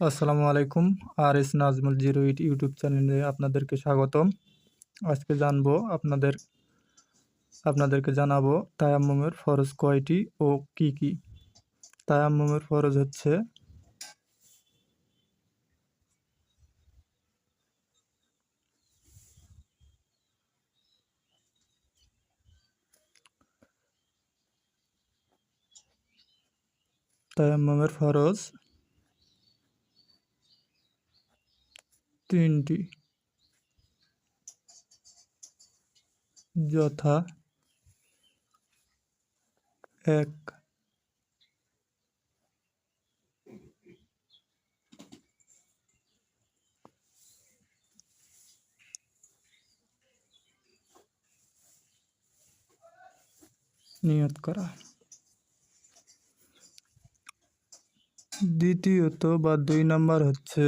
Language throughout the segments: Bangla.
আসসালামু আলাইকুম। আর এস নাজমুল 08 ইউটিউব চ্যানেলে আপনাদেরকে স্বাগতম। আজকে জানবো আপনাদেরকে জানাবো তায়াম্মুমের ফরজ কয়টি ও কি কি। তায়াম্মুমের ফরজ হচ্ছে তায়াম্মুমের ফরজ তিনটি, যথা: এক, নিয়ত করা। দ্বিতীয়ত বা 2 নাম্বার হচ্ছে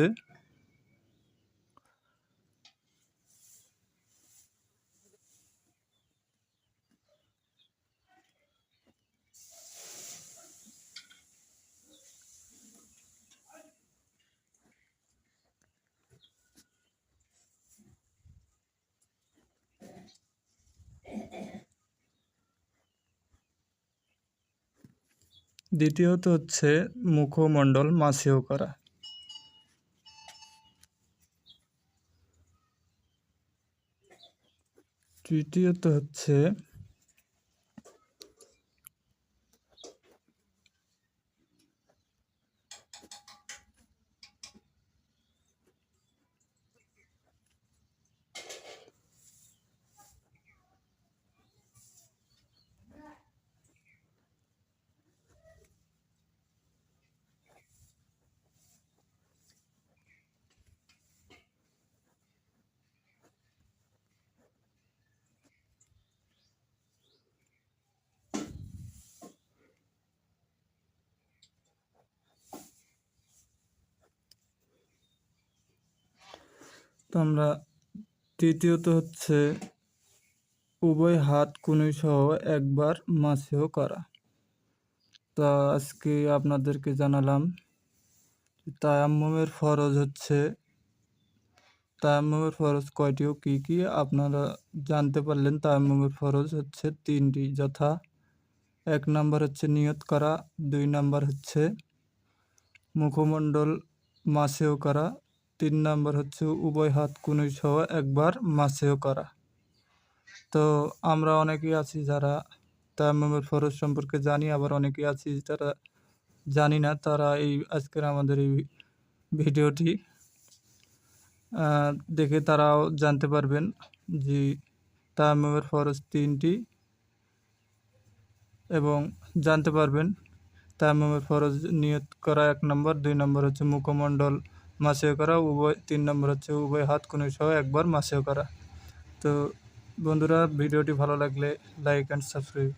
মুখমণ্ডল মাসেও করা। তৃতীয়ত হচ্ছে তৃতীয়ত হচ্ছে উভয় হাত কনুই সহ একবার মাসেও করা। তা আজকে আপনাদেরকে জানালাম তায়াম্মুমের ফরজ কয়টি ও কী কী। আপনারা জানতে পারলেন তায়াম্মুমের ফরজ হচ্ছে 3টি, যথা: 1 নাম্বার হচ্ছে নিয়ত করা, 2 নাম্বার হচ্ছে মুখমণ্ডল মাসেও করা, 3 নাম্বার হচ্ছে উভয় হাত কনুই সহ একবার মাসেও করা। তো আমরা অনেকেই আছি যারা তায়াম্মুমের ফরজ সম্পর্কে জানি, আবার অনেকেই আছি যারা জানি না। তারা আজকের আমাদের এই ভিডিওটি দেখে তারাও জানতে পারবেন যে তায়াম্মুমের ফরজ 3টি, এবং জানতে পারবেন তায়াম্মুমের ফরজ নিয়ত করা 1 নম্বর, 2 নম্বর হচ্ছে মুখমণ্ডল মাসেও করা, 3 নম্বর হচ্ছে উভয় হাত কনুই সহ একবার মাসেও করা। তো বন্ধুরা, ভিডিওটি ভালো লাগলে লাইক অ্যান্ড সাবস্ক্রাইব।